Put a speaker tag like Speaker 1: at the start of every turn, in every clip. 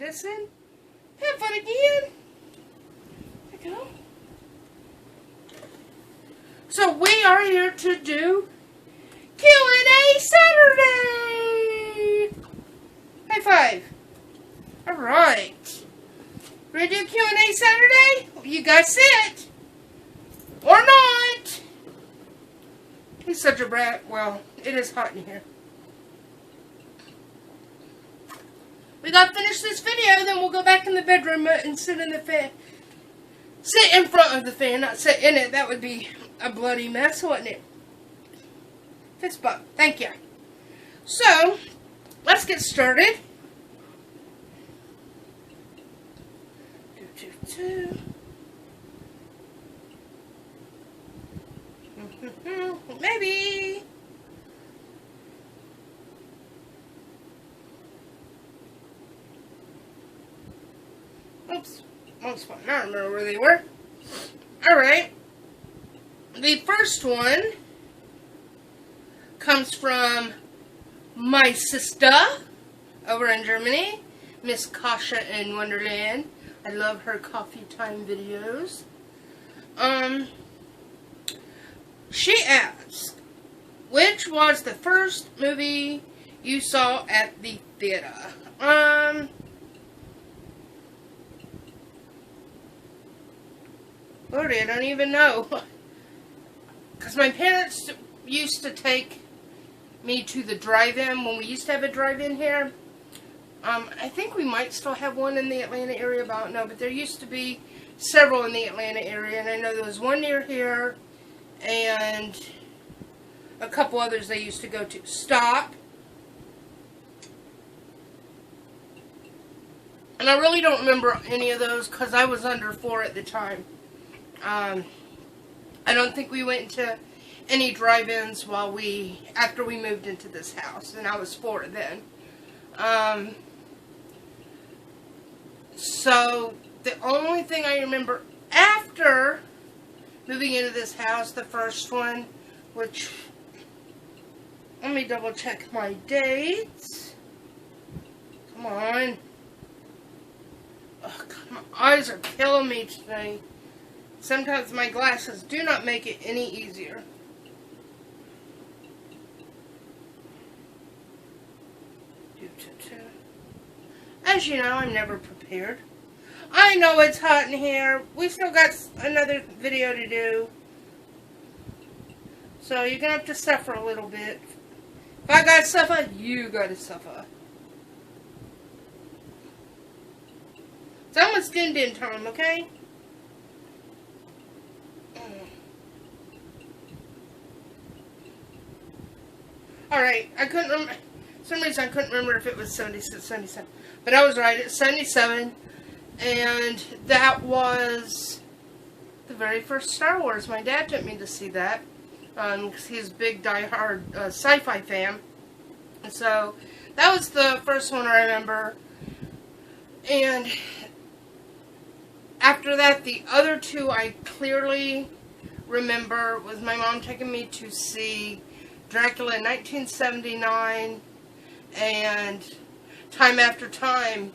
Speaker 1: Edison. Have fun again. There you go. So we are here to do Q&A Saturday. High five. All right. Ready to do Q&A Saturday? You guys sit. Or not. He's such a brat. Well, it is hot in here. We gotta finish this video, then we'll go back in the bedroom and sit in the fan. Sit in front of the fan, not sit in it. That would be a bloody mess, wouldn't it? Fist bump. Thank you. So, let's get started. Maybe. Oops. Wrong spot. I don't remember where they were. Alright. The first one comes from my sister over in Germany, Miss Kasha in Wonderland. I love her coffee time videos. She asks, which was the first movie you saw at the theater? Lordy, I don't even know. Because my parents used to take me to the drive-in when we used to have a drive-in here. I think we might still have one in the Atlanta area, but I don't know. But there used to be several in the Atlanta area, and I know there was one near here, and a couple others they used to go to. Stop. And I really don't remember any of those because I was under 4 at the time. I don't think we went into any drive-ins after we moved into this house, and I was 4 then. So, the only thing I remember after moving into this house, the first one, which, let me double check my dates. Come on. Oh, God, my eyes are killing me today. Sometimes my glasses do not make it any easier. As you know, I'm never prepared. I know it's hot in here. We still got another video to do. So you're going to have to suffer a little bit. If I got to suffer, you got to suffer. It's almost din time, okay? Alright, I couldn't remember. For some reason I couldn't remember if it was 76, 77. But I was right, it's 77. And that was the very first Star Wars. My dad took me to see that. Because he's a big die-hard sci-fi fan. And so, that was the first one I remember. And after that, the other two I clearly remember was my mom taking me to see Dracula in 1979 and Time After Time,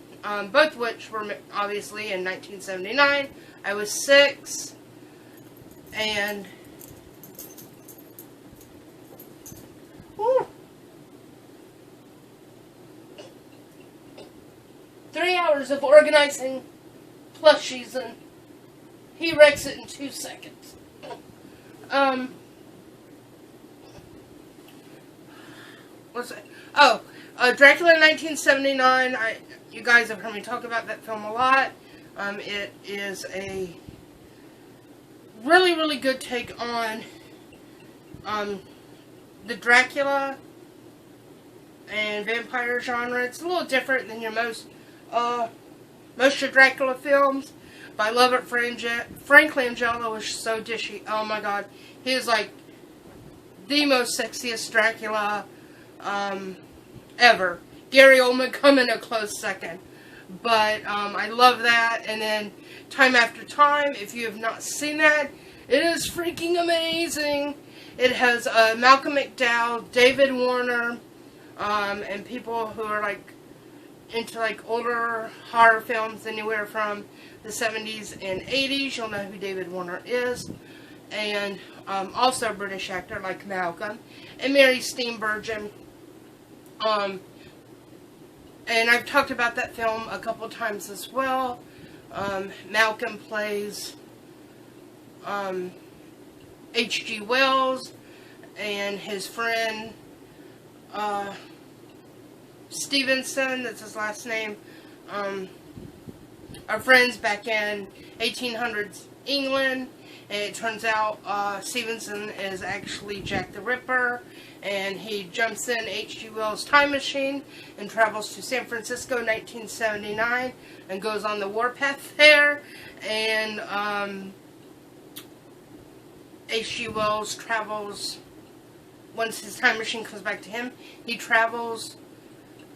Speaker 1: both which were obviously in 1979. I was 6, and whew, 3 hours of organizing plushies, and he wrecks it in 2 seconds. What's that? Oh, Dracula 1979. You guys have heard me talk about that film a lot. It is a really, really good take on the Dracula and vampire genre. It's a little different than your most of your Dracula films. But I love it. Frank Langella was so dishy. Oh my god. He is like the most sexiest Dracula ever. Gary Oldman coming a close second. But I love that. And then Time After Time, if you have not seen that, it is freaking amazing. It has Malcolm McDowell, David Warner, and people who are like into like older horror films, anywhere from the 70s and 80s, you'll know who David Warner is. And also a British actor like Malcolm. And Mary Steenburgen. And I've talked about that film a couple times as well. Malcolm plays H.G. Wells, and his friend Stevenson, that's his last name, are friends back in 1800s England. And it turns out Stevenson is actually Jack the Ripper, and he jumps in H.G. Wells' time machine and travels to San Francisco in 1979 and goes on the warpath there. And H.G. Wells travels, once his time machine comes back to him, he travels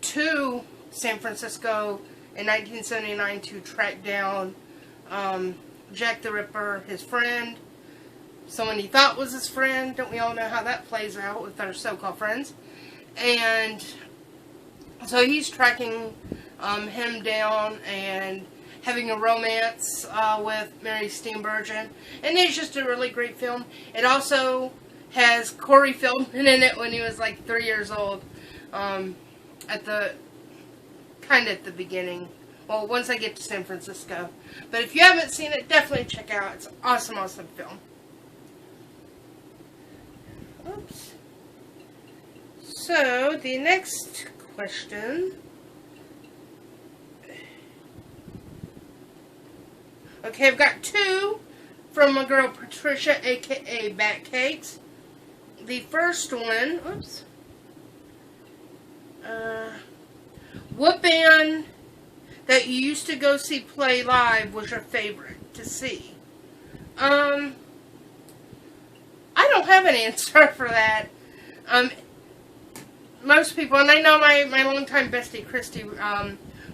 Speaker 1: to San Francisco in 1979 to track down Jack the Ripper, his friend, someone he thought was his friend. Don't we all know how that plays out with our so-called friends? And so he's tracking him down and having a romance with Mary Steenburgen. And it's just a really great film. It also has Corey Feldman in it when he was like 3 years old. At the beginning. Well, once I get to San Francisco. But if you haven't seen it, definitely check it out. It's an awesome, awesome film. Oops. So, the next question. Okay, I've got two from my girl Patricia, aka Batcakes. The first one, oops. What band that you used to go see play live was your favorite to see? I don't have an answer for that. Most people, and I know my longtime bestie Christy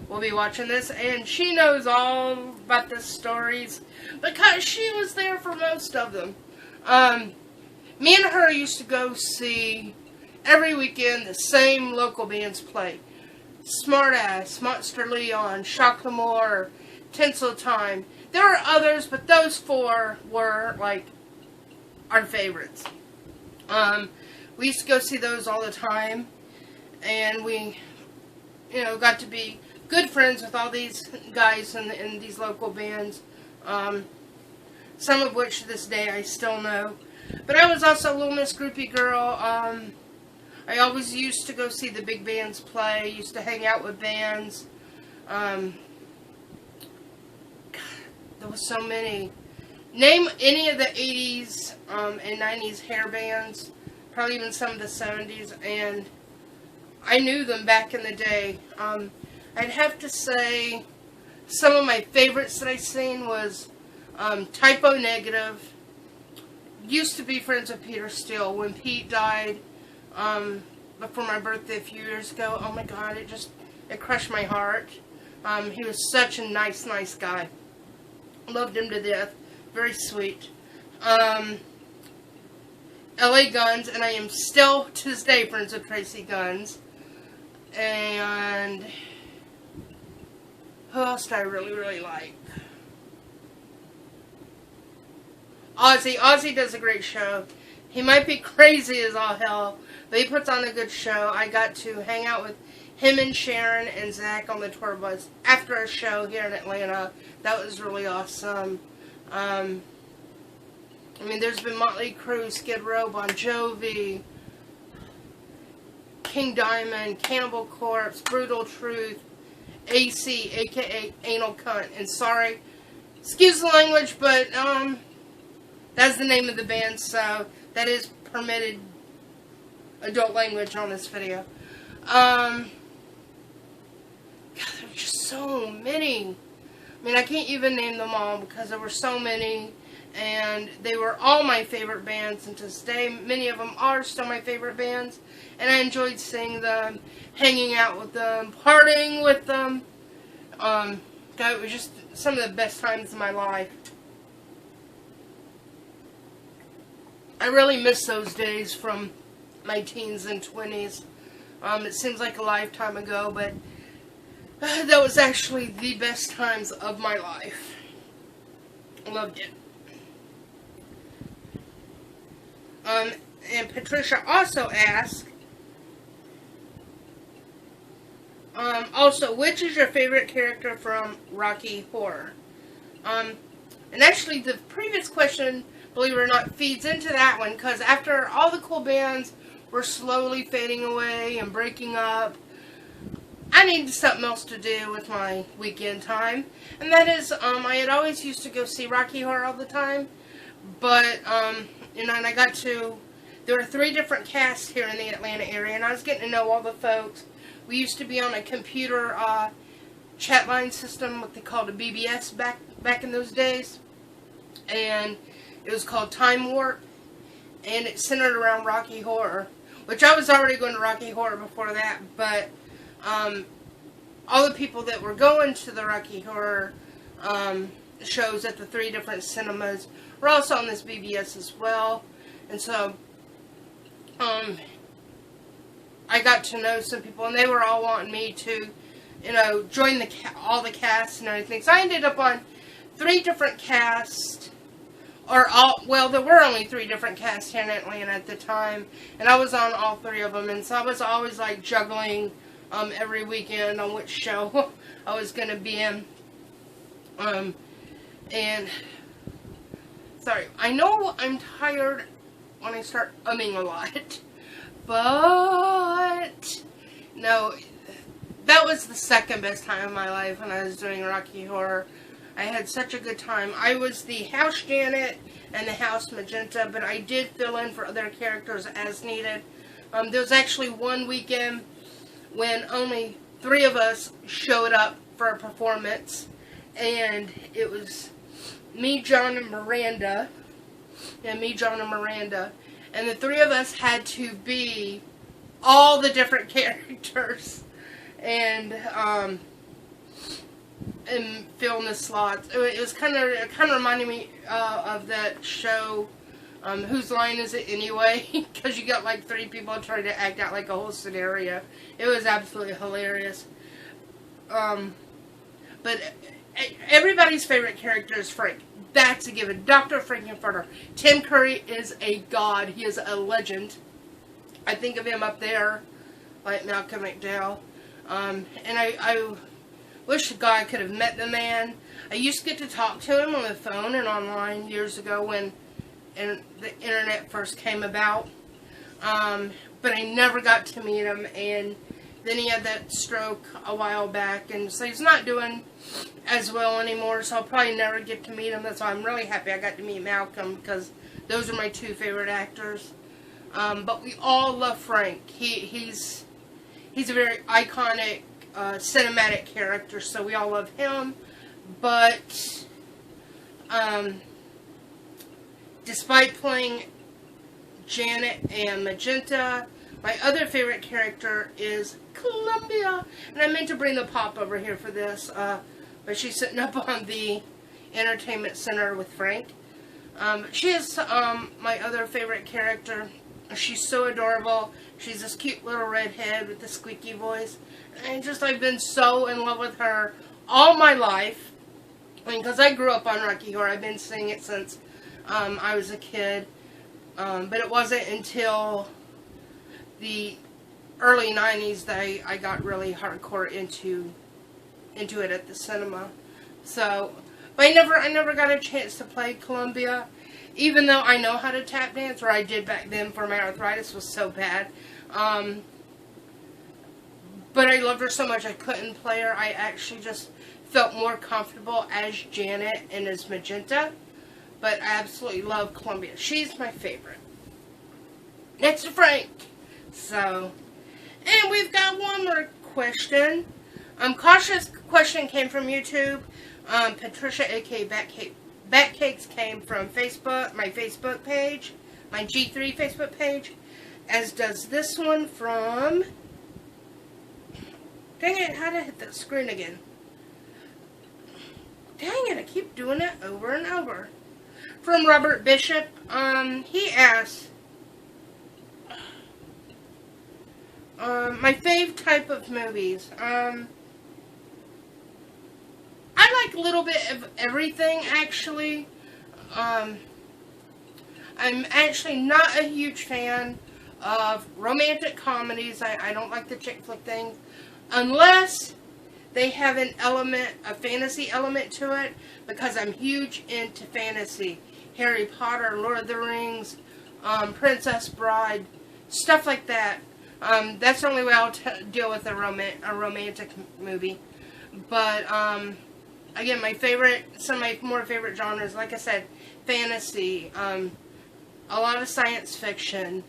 Speaker 1: will be watching this, and she knows all about the stories because she was there for most of them. Me and her used to go see every weekend the same local bands play. Smartass, Monster Leon, Shock L'Amour, Tinsel Time. There were others, but those four were like our favorites. We used to go see those all the time, and we, got to be good friends with all these guys in these local bands. Some of which to this day I still know. But I was also a Little Miss Groupie girl. I always used to go see the big bands play. Used to hang out with bands. God, there was so many. Name any of the 80s and 90s hair bands. Probably even some of the 70s. And I knew them back in the day. I'd have to say some of my favorites that I seen was Typo Negative. Used to be friends with Peter Steele. When Pete died before my birthday a few years ago, oh my God, it crushed my heart. He was such a nice guy. Loved him to death. Very sweet. LA Guns, and I am still to this day friends with Tracy Guns. And who else do I really like? Ozzy. Ozzy does a great show. He might be crazy as all hell, but he puts on a good show. I got to hang out with him and Sharon and Zach on the tour bus after a show here in Atlanta. That was really awesome. There's been Motley Crue, Skid Row, Bon Jovi, King Diamond, Cannibal Corpse, Brutal Truth, AC, aka Anal Cunt. And sorry, excuse the language, but that's the name of the band, so that is permitted adult language on this video. God, there's just so many. I can't even name them all because there were so many, and they were all my favorite bands, and to this day, many of them are still my favorite bands, and I enjoyed seeing them, hanging out with them, partying with them. God, it was just some of the best times of my life. I really miss those days from my teens and 20s. It seems like a lifetime ago, but That was actually the best times of my life. Loved it. And Patricia also asked, also, which is your favorite character from Rocky Horror? And actually, the previous question, believe it or not, feeds into that one, because after all the cool bands were slowly fading away and breaking up, I needed something else to do with my weekend time, and that is, I had always used to go see Rocky Horror all the time, but, and I got to, there were 3 different casts here in the Atlanta area, and I was getting to know all the folks. We used to be on a computer, chat line system, what they called a BBS back in those days, and it was called Time Warp, and it centered around Rocky Horror, which I was already going to Rocky Horror before that, but all the people that were going to the Rocky Horror shows at the 3 different cinemas were also on this BBS as well, and so I got to know some people, and they were all wanting me to, join all the casts and everything. So I ended up on 3 different casts, well, there were only 3 different casts here in Atlanta at the time, and I was on all 3 of them, and so I was always like juggling every weekend on which show I was going to be in. And sorry, I know I'm tired when I start umming a lot, but no, that was the second best time of my life when I was doing Rocky Horror. I had such a good time. I was the House Janet and the House Magenta, but I did fill in for other characters as needed. There was actually one weekend when only 3 of us showed up for a performance, and it was me, John, and Miranda. Yeah, me, John, and Miranda. And the 3 of us had to be all the different characters and fill in the slots. It was kind of reminded me of that show, Whose Line Is It Anyway? Because you got like 3 people trying to act out like a whole scenario. It was absolutely hilarious. But everybody's favorite character is Frank. That's a given. Dr. Frankenfurter. Tim Curry is a god. He is a legend. I think of him up there, like Malcolm McDowell. And I wish to God I could have met the man. I used to get to talk to him on the phone and online years ago when the internet first came about. But I never got to meet him, and then he had that stroke a while back, and so he's not doing as well anymore, so I'll probably never get to meet him. That's why I'm really happy I got to meet Malcolm, because those are my 2 favorite actors. But we all love Frank. He's a very iconic, cinematic character, so we all love him. But despite playing Janet and Magenta, my other favorite character is Columbia. And I meant to bring the pop over here for this, but she's sitting up on the entertainment center with Frank. She is my other favorite character. She's so adorable. She's this cute little redhead with the squeaky voice. And I've been so in love with her all my life. I mean, because I grew up on Rocky Horror. I've been seeing it since I was a kid. But it wasn't until the early 90s that I got really hardcore into it at the cinema. So, but I never got a chance to play Columbia, even though I know how to tap dance, or I did back then, for my arthritis was so bad. But I loved her so much I couldn't play her. I actually just felt more comfortable as Janet and as Magenta. But I absolutely love Columbia. She's my favorite. Next to Frank. So, and we've got one more question. Cautious question came from YouTube. Patricia, aka Batcakes, came from Facebook, my Facebook page, my G3 Facebook page, as does this one from, dang it, how did I hit that screen again? Dang it, I keep doing it over and over. From Robert Bishop, he asks, my fave type of movies. like a little bit of everything, actually. I'm actually not a huge fan of romantic comedies. I don't like the chick flick thing. Unless they have an element, a fantasy element to it. Because I'm huge into fantasy. Harry Potter, Lord of the Rings, Princess Bride, stuff like that. That's the only way I'll deal with a romantic movie. But, again, some of my more favorite genres, like I said, fantasy, a lot of science fiction,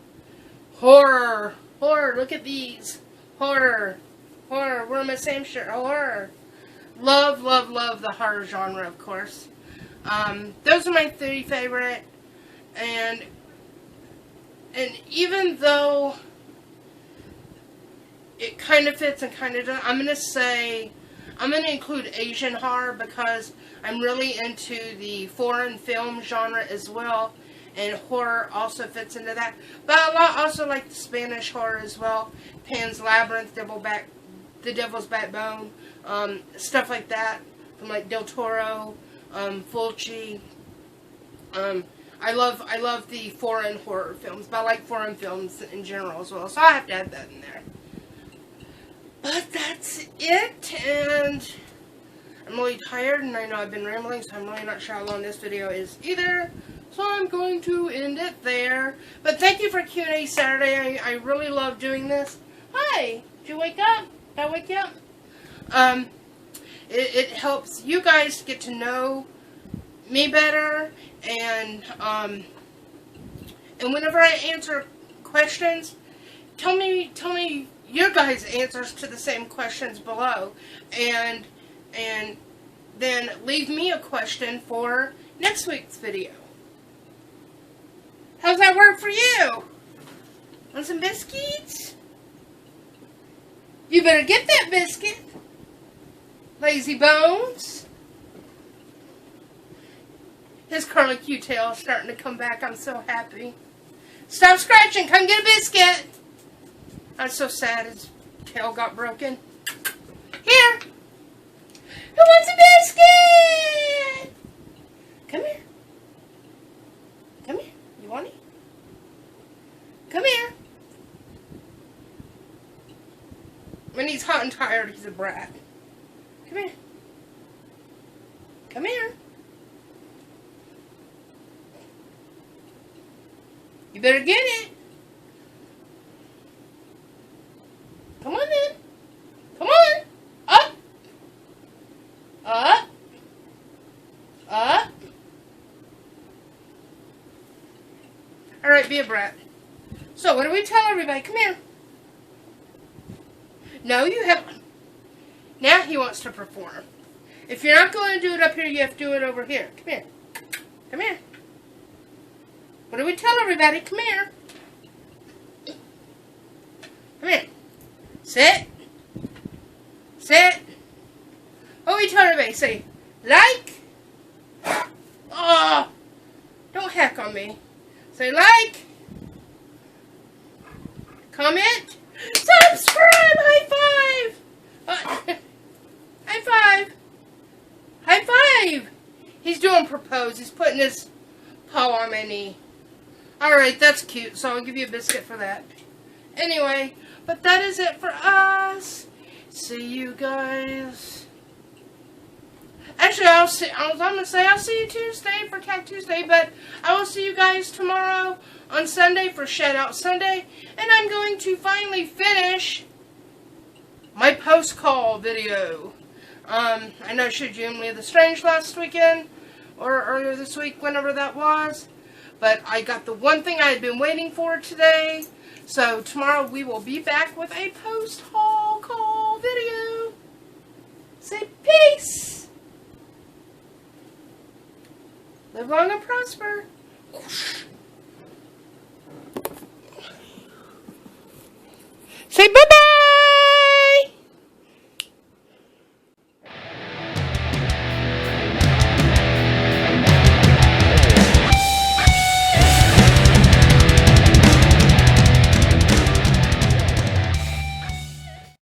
Speaker 1: horror, look at these, horror, we're in the same shirt, horror. Love the horror genre, of course. Those are my 3 favorite, and even though it kind of fits and kind of doesn't, I'm going to include Asian horror because I'm really into the foreign film genre as well, and horror also fits into that. But I also like the Spanish horror as well. Pan's Labyrinth, The Devil's Backbone, stuff like that, from like Del Toro, Fulci. I love the foreign horror films, but I like foreign films in general as well, so I have to add that in there. But that's it, and I'm really tired, and I know I've been rambling, so I'm really not sure how long this video is either. So I'm going to end it there. But thank you for Q&A Saturday. I really love doing this. Hi, did you wake up? Did I wake you up? It helps you guys get to know me better, and whenever I answer questions, tell me your guys' answers to the same questions below, and then leave me a question for next week's video. How's that work for you? Want some biscuits? You better get that biscuit. Lazy Bones. His curly Q-tail is starting to come back. I'm so happy. Stop scratching. Come get a biscuit. I'm so sad his tail got broken. Here. Who wants a biscuit? Come here. Come here. You want it? Come here. When he's hot and tired, he's a brat. Come here. Come here. You better get it. Come on then. Come on. Up. Up. Up. Alright, be a brat. So, what do we tell everybody? Come here. No, you haven't. Now he wants to perform. If you're not going to do it up here, you have to do it over here. Come here. Come here. What do we tell everybody? Come here. Come here. Sit. Sit. What do we tell everybody? Say, like. Oh, don't hack on me. Say, like. Comment. Subscribe. High five. High five. High five. He's doing propose. He's putting his paw on my knee. Alright, that's cute, so I'll give you a biscuit for that. Anyway, but that is it for us. See you guys. Actually, I was going to say I'll see you Tuesday for Cat Tuesday, but I will see you guys tomorrow on Sunday for Shout Out Sunday. And I'm going to finally finish my post-call video. I know I showed you Emily the Strange last weekend, or earlier this week, whenever that was. But I got the one thing I had been waiting for today. So tomorrow we will be back with a post-haul call video. Say peace. Live long and prosper. Say bye-bye.